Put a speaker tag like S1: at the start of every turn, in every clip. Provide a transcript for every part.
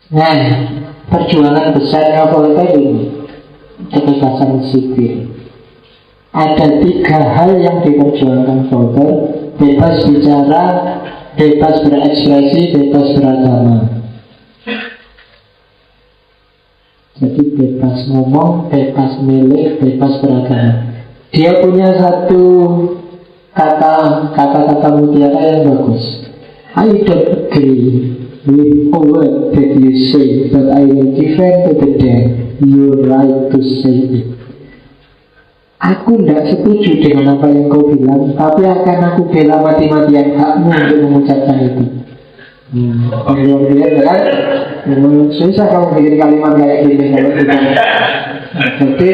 S1: Nah, perjuangan besarnya Voltaire ini kebebasan sipil. Ada 3 hal yang diperjuangkan Voltaire: bebas bicara, bebas berekspresi, bebas beragama. Jadi bebas ngomong, bebas milih, bebas beragama. Dia punya satu kata-kata mutiara yang bagus. I don't agree with a word that you say, but I will defend to the death your right to say it. Aku tidak setuju dengan apa yang kau bilang, tapi akan aku bela mati-matian hakmu untuk mengucapkan itu. Kemudian kan, susah kamu bikin kalimat kayak gini kalau bukan. Jadi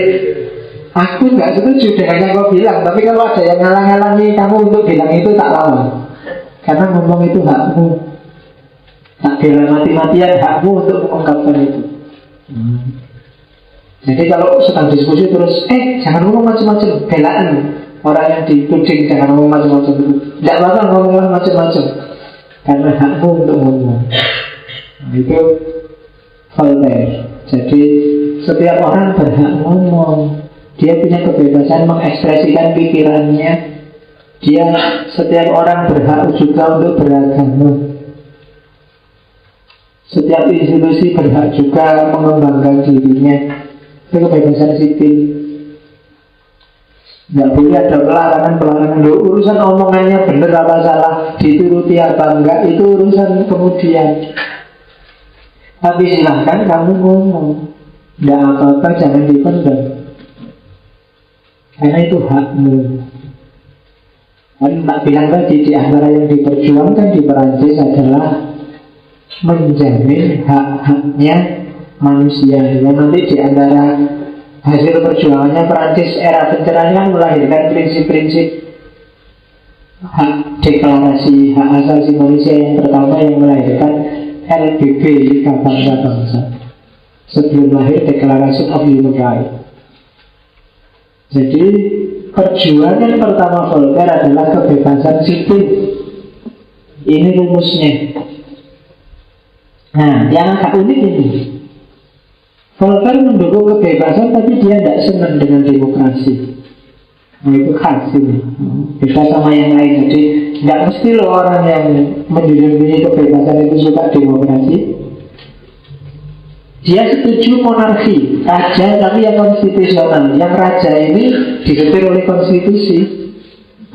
S1: aku nggak setuju dengan yang kau bilang, tapi kalau ada yang ngalang-ngalangi kamu untuk bilang itu tak lawan, karena ngomong itu hakmu. Tak bela mati-matian hakmu untuk mengungkapkan itu. Jadi kalau sedang diskusi terus, jangan ngomong macam-macam, belaan orang yang dituding jangan ngomong macam-macam itu. Tidak apa-apa ngomonglah macam-macam, karena hakmu untuk ngomong. Itu Voltaire. Jadi setiap orang berhak ngomong. Dia punya kebebasan mengekspresikan pikirannya. Setiap orang berhak juga untuk beragama. Setiap institusi berhak juga mengembangkan dirinya. Itu kebebasan sipil. Tidak boleh ada pelarangan. Urusan omongannya benar apa salah, dituruti apa enggak, itu urusan kemudian. Tapi silahkan kamu ngomong. Tidak apa-apa, jangan dipendam, karena itu hakmu. Kan tak bilang tadi, di antara yang diperjuangkan di Perancis adalah menjamin hak-haknya manusia. Yang nanti di antara hasil perjuangannya Perancis era pencerahan melahirkan prinsip-prinsip hak deklarasi hak asasi manusia yang pertama, yang melahirkan LBB, Liga Bangsa-Bangsa, sebelum lahir Declaration of Human Rights. Jadi perjuangan pertama Voltaire adalah kebebasan sipil. Ini rumusnya. Nah, yang agak unik ini, Voltaire mendukung kebebasan, tapi dia tidak senang dengan demokrasi. Nah, itu khas ini. Beda sama yang lain. Jadi tidak mesti loh orang yang menjunjung kebebasan itu suka demokrasi. Dia setuju monarki, raja tapi yang konstitusional. Yang raja ini disetir oleh konstitusi,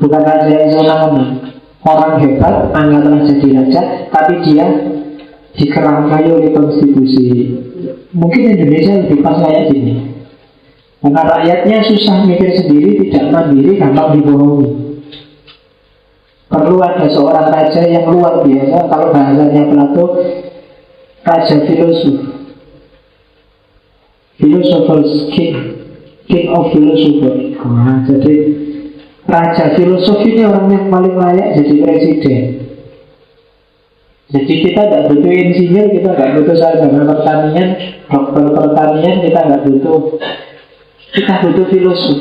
S1: bukan raja yang semena-mena. Orang hebat, angkatlah jadi raja, tapi dia dikerangkai oleh konstitusi. Mungkin Indonesia lebih pas kayak gini, karena rakyatnya susah mikir sendiri, tidak mandiri, gampang dibohongi. Perlu ada seorang raja yang luar biasa. Kalau bahasanya Plato, raja filosof, Philosopher's King of Philosopher. Nah, jadi raja filosof ini orang yang paling layak jadi presiden. Jadi kita tidak butuh insinyur, kita tidak butuh sarjana pertanian, dokter pertanian, kita tidak butuh. Kita butuh filosof.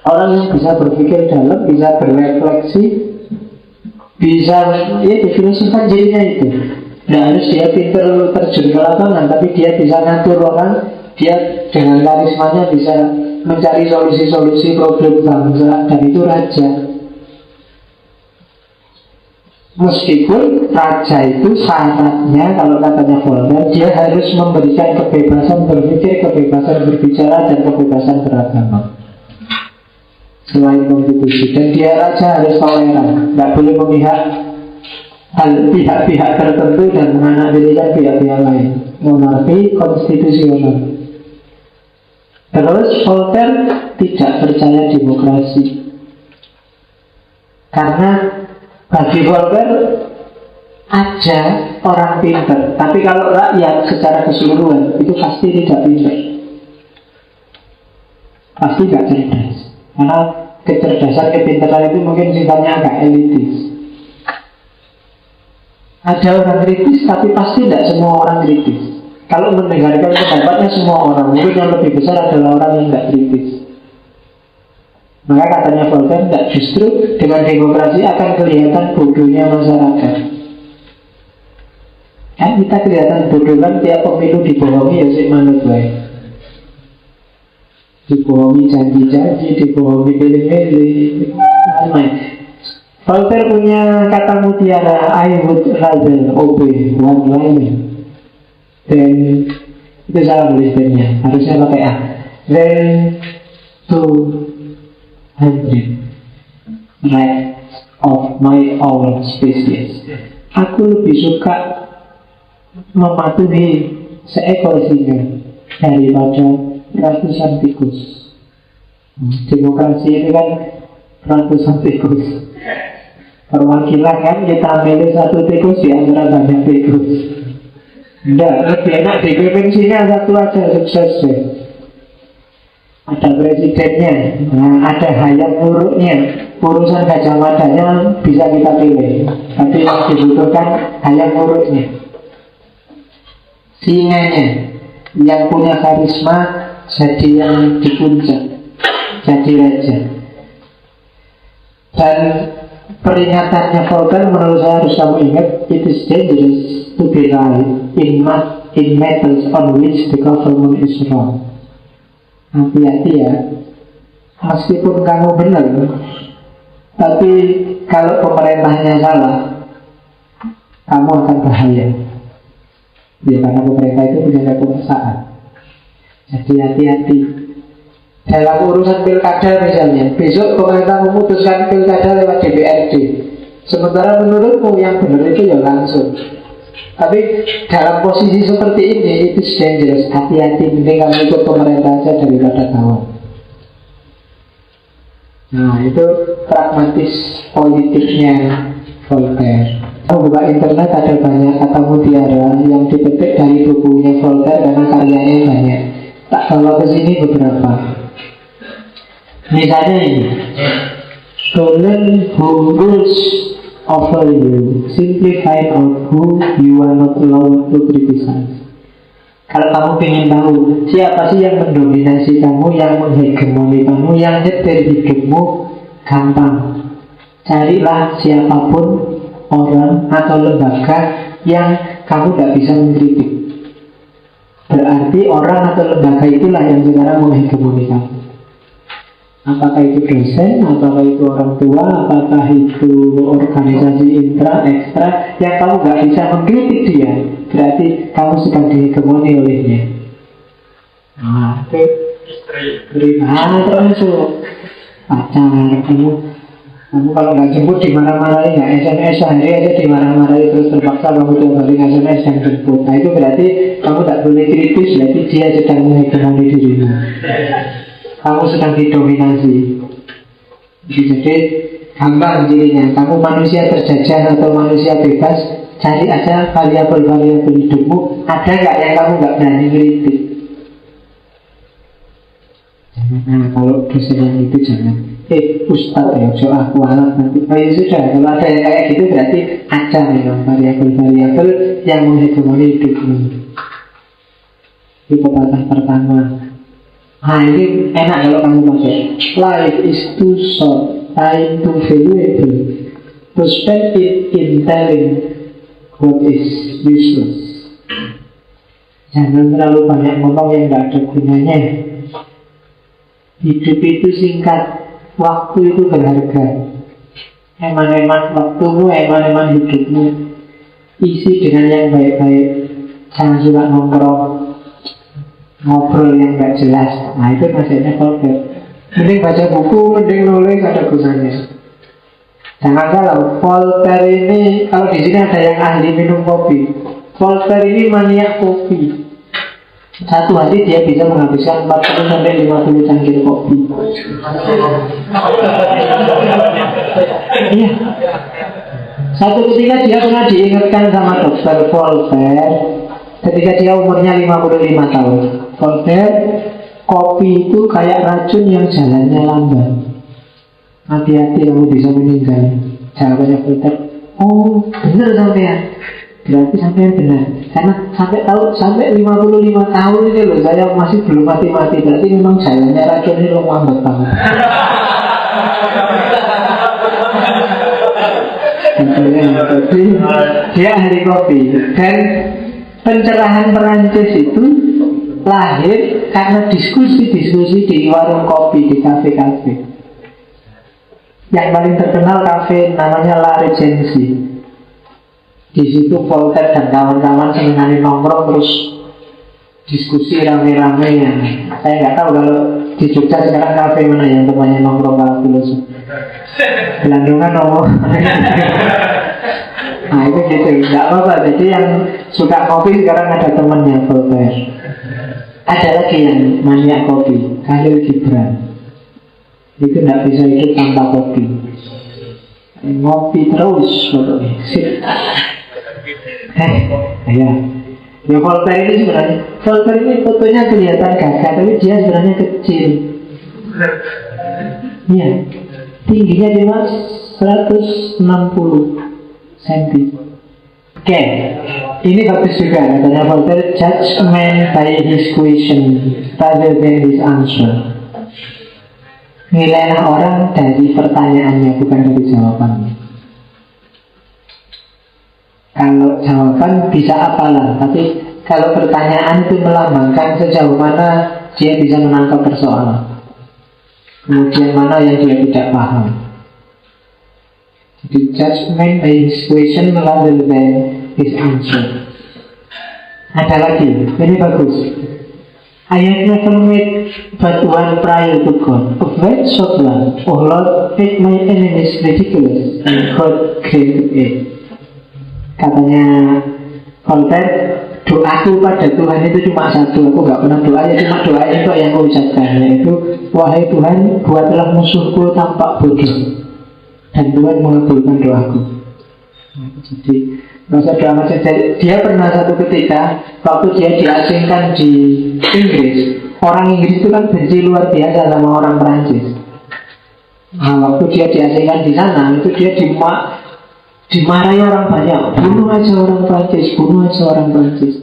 S1: Orang yang bisa berpikir dalam, bisa berefleksi, bisa, ya di filosof kan jadinya itu. Tidak harus dia pintar terjun ke lapangan, tapi dia bisa ngatur orang. Dia dengan karismanya bisa mencari solusi-solusi problem bangsa, dan itu raja. Meskipun raja itu syaratnya, kalau katanya Voltaire, dia harus memberikan kebebasan berpikir, kebebasan berbicara, dan kebebasan beragama selain konstitusi. Dan dia raja harus toleran, tidak boleh memihak pihak-pihak tertentu dan menganaktirikan pihak-pihak lain. Monarki konstitusional. Terus Voltaire tidak percaya demokrasi, karena bagi Voltaire ada orang pintar, tapi kalau rakyat secara keseluruhan itu pasti tidak pintar, pasti tidak cerdas. Karena kecerdasan, kepintaran itu mungkin sifatnya agak elitis. Ada orang kritis, tapi pasti tidak semua orang kritis. Kalau mendengarkan pendapatnya semua orang, mungkin yang lebih besar adalah orang yang tidak kritis. Maka katanya Voltaire, tidak, justru dengan demokrasi akan kelihatan bodohnya masyarakat. Kan kita kelihatan bodoh kan tiap pemilu dibohongi ya sih manut baik. Dibohongi janji-janji, dibohongi pilih-pilih. Voltaire punya kata mutiara, I would rather obey one line then, itu salah tulisnya, harusnya pakai A, then 200 rights of my own species. Aku lebih suka mematuhi seekor singa daripada ratusan tikus. Demokrasi itu kan ratusan tikus. Perwakilan kan kita milih satu tikus di antara banyak tikus. Tidak, lebih enak dipimpin singa satu aja sukses deh. Ada presidennya, ada hayam muruknya, urusan Gajah Madanya bisa kita pilih. Tapi yang dibutuhkan hayam muruknya, singanya yang punya karisma jadi yang di puncak, jadi raja. Dan peringatannya Voltaire menurut saya harus kamu ingat, it is dangerous to be right in matters on which the government is wrong. Hati-hati ya, meskipun kamu benar, tapi kalau pemerintahnya salah, kamu akan bahaya. Ya karena pemerintah itu punya kekuasaan. Jadi hati-hati. Dalam urusan pilkada misalnya, besok pemerintah memutuskan pilkada lewat DPRD, sementara menurutmu yang benar itu ya langsung. Tapi dalam posisi seperti ini itu dangerous. Hati-hati, mending kamu ikut pemerintah saja daripada kawan. Nah itu pragmatis politiknya Voltaire. Kalau buka internet ada banyak kata mutiara yang dipetik dari bukunya Voltaire karena karyanya banyak. Tak bawa ke sini beberapa. Misalnya ini, Stolen who rules over you, simply find out who you are not allowed to criticize. Kalau kamu ingin tahu siapa sih yang mendominasi kamu, yang menghegemoni kamu, yang nyetir hidupmu, gampang. Carilah siapapun orang atau lembaga yang kamu tidak bisa mengkritik. Berarti orang atau lembaga itulah yang sekarang menghegemoni kamu. Apakah itu dosen, apakah itu orang tua, apakah itu organisasi intra, ekstra, yang kamu nggak bisa mengkritik dia, berarti kamu sedang dihegemoni olehnya. Nah, itu termasuk pacar kamu kalau nggak jemput dimarah-marahin, nggak SMS sehari aja dimarah-marahin, terus terpaksa kamu tiap hari SMS yang jemput. Nah itu berarti kamu tak boleh kritis, berarti dia sedang menghegemoni dirimu. Kamu sedang didominasi. Jadi gampang jadinya. Kamu manusia terjajah atau manusia bebas, cari aja variabel-variabel hidupmu. Ada nggak yang kamu nggak berani kritik? Nah kalau dosen yang itu jangan. Ustaz ya, so aku alat nanti. Oh ya sudah, kalau ada yang kayak gitu berarti ada memang variabel-variabel yang menghegemoni hidupmu. Itu pepatah pertama. Nah ini enak kalau kamu pakai. Life is too short, time too valuable to spend it in telling what is useless. Jangan terlalu banyak ngomong yang tidak ada gunanya. Hidup itu singkat, waktu itu berharga. Eman-eman waktumu, eman-eman hidupmu, isi dengan yang baik-baik. Jangan suka nongkrong, ngobrol yang gak jelas. Nah itu maksudnya Voltaire. Mending baca buku, mending nulis, ada gunanya. Jangan salah, Voltaire ini, kalau di sini ada yang ahli minum kopi, Voltaire ini maniak kopi. Satu hari dia bisa menghabiskan 40-50 cangkir kopi. Iya. Satu ketika dia pernah diingatkan sama dokter Voltaire ketika dia umurnya 55 tahun. Voltaire, kopi itu kayak racun yang jalannya lambat. Hati-hati kamu bisa meninggal. Jawabannya Voltaire, oh benar sampean. Berarti sampean benar. Karena sampai 55 tahun ini loh saya masih belum mati-mati. Berarti memang jalannya racun ini lambat banget. Jadi Dia ahli kopi. Dan pencerahan Perancis itu lahir karena diskusi-diskusi di warung kopi, di kafe-kafe. Yang paling terkenal kafe namanya La Regency. Di situ Voltaire dan kawan-kawan senengane nongkrong terus diskusi rame-rame ya. Saya nggak tahu kalau di Jogja sekarang kafe mana yang temannya nongkrong kalau filosof. Gelandungan ngomong. Nah itu gitu, nggak apa-apa. Jadi yang suka kopi sekarang ada temannya Voltaire. Ada lagi yang maniak kopi, Khalil Gibran. Itu nggak bisa hidup tanpa kopi. Ngopi terus pokoknya. Ya. Ya Voltaire ini sebenarnya, Voltaire ini fotonya kelihatan gagah, tapi dia sebenarnya kecil. Iya. Tingginya cuma 160 cm. Oke, ini bagus juga katanya Voltaire. Judge a man by his question rather than his answer. Nilailah orang dari pertanyaannya, bukan dari jawabannya. Kalau jawaban bisa apalah, tapi kalau pertanyaan itu melambangkan sejauh mana dia bisa menangkap persoalan, kemudian mana yang dia tidak paham. Jadi judgment by his question rather than his answer. Ada lagi, ini bagus. I have never met but one prior to God. A great short one. Oh Lord, make my enemies ridiculous and God created it. Katanya Voltaire, doaku pada Tuhan itu cuma satu. Aku gak pernah doa, ya cuma doa itu yang aku ucapkan, yaitu wahai Tuhan, buatlah musuhku tampak bodoh, dan Tuhan mengabulkan doaku. Jadi masa doa macam dia pernah satu ketika waktu dia diasingkan di Inggris. Orang Inggris itu kan benci luar biasa sama orang Perancis. Nah, waktu dia diasingkan di sana itu dia dimarahi orang banyak. Bunuh aja orang Perancis, bunuh aja orang Perancis.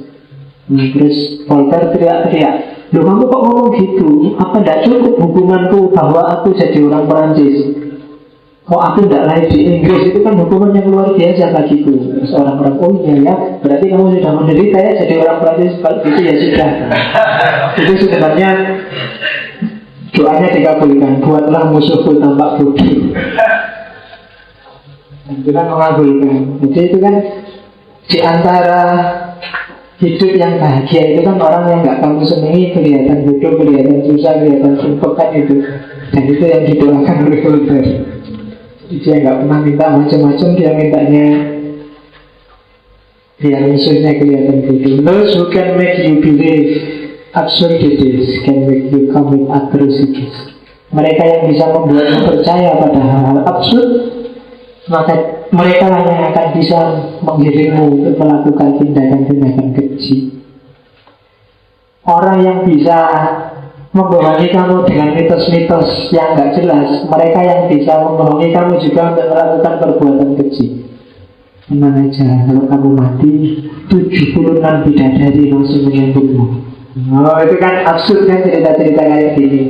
S1: Nah, terus Voltaire teriak-teriak, loh kamu kok ngomong gitu? Apa tidak cukup hukumanku bahwa aku jadi orang Perancis? Kok aku tidak lahir di Inggris? Itu kan hukuman yang luar biasa bagiku. Seorang-orang, oh iya ya, berarti kamu sudah menderita ya jadi orang Perancis. Kalau gitu ya sudah. Itu sebenarnya doanya dikabulkan. Buatlah musuhku tampak bodoh. Dan Tuhan mengabulkan. Jadi itu kan di antara hidup yang bahagia itu kan orang yang nggak kamu senangi kelihatan bodoh, kelihatan susah, kelihatan sumpah kan itu. Dan itu yang didoakan oleh Voltaire. Dia nggak pernah minta macam-macam, dia mintanya biar musuhnya kelihatan bodoh. Those who can make you believe absurdities can make you commit atrocities. Mereka yang bisa membuatmu percaya pada hal-hal absurd, maka mereka lah yang akan bisa menggiringmu untuk melakukan tindakan-tindakan keji. Orang yang bisa membohongi kamu dengan mitos-mitos yang gak jelas, mereka yang bisa membohongi kamu juga untuk melakukan perbuatan keji. Tenang aja, kalau kamu mati 76 bidadari langsung menyambutmu. Oh, itu kan absurd kan cerita-cerita kayak gini.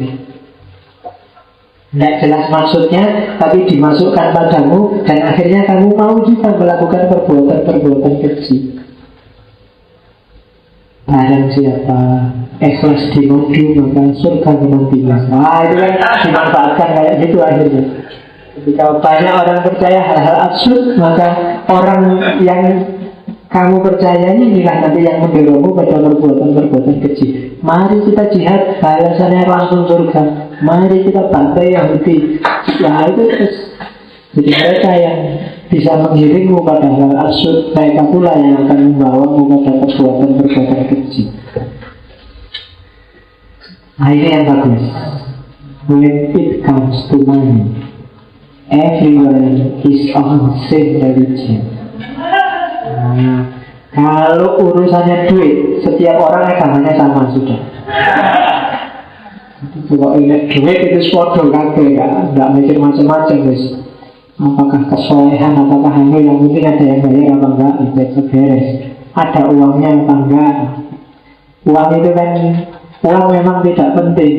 S1: Tidak jelas maksudnya, tapi dimasukkan padamu, dan akhirnya kamu mau juga melakukan perbuatan-perbuatan keji. Barang siapa ikhlas dimodu, maka surga menantinya. Wah, itu kan dimanfaatkan kayak gitu akhirnya. Ketika banyak orang percaya hal-hal absurd, maka orang yang kamu percayanya inilah nanti yang mendorongmu pada perbuatan-perbuatan keji. Mari kita jihad, balasannya langsung surga. Mari kita bantai Yahudi. Nah itu terus. Jadi mereka yang bisa mengiringmu pada hal absurd, mereka pula yang akan membawamu pada perbuatan-perbuatan keji. Nah ini yang bagus. When it comes to money, everyone is on same religion. Nah, kalau urusannya duit, setiap orang agamanya sama sudah. Kalau ingat duit itu sepuluh kakek, nggak mikir macam-macam guys. Apakah kesolehan, apakah anu, yang penting ada yang bayar apa enggak, itu beres. Ada uangnya apa enggak. Uang itu kan, uang memang tidak penting.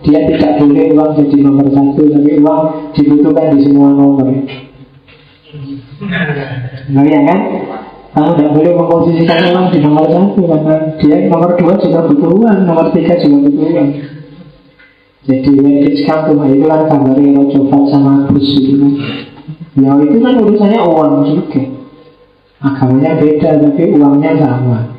S1: Dia tidak boleh uang jadi nomor satu, tapi uang dibutuhkan di semua nomor. Nah ya kan? Kamu tidak boleh memposisikan uang di nomor satu, karena dia nomor dua juga butuh uang, nomor tiga juga butuh uang. Jadi when it's come to itu kan gambarnya Rojofat sama Gus gitu. Ya itu kan urusannya uang juga. Agamanya beda tapi uangnya sama.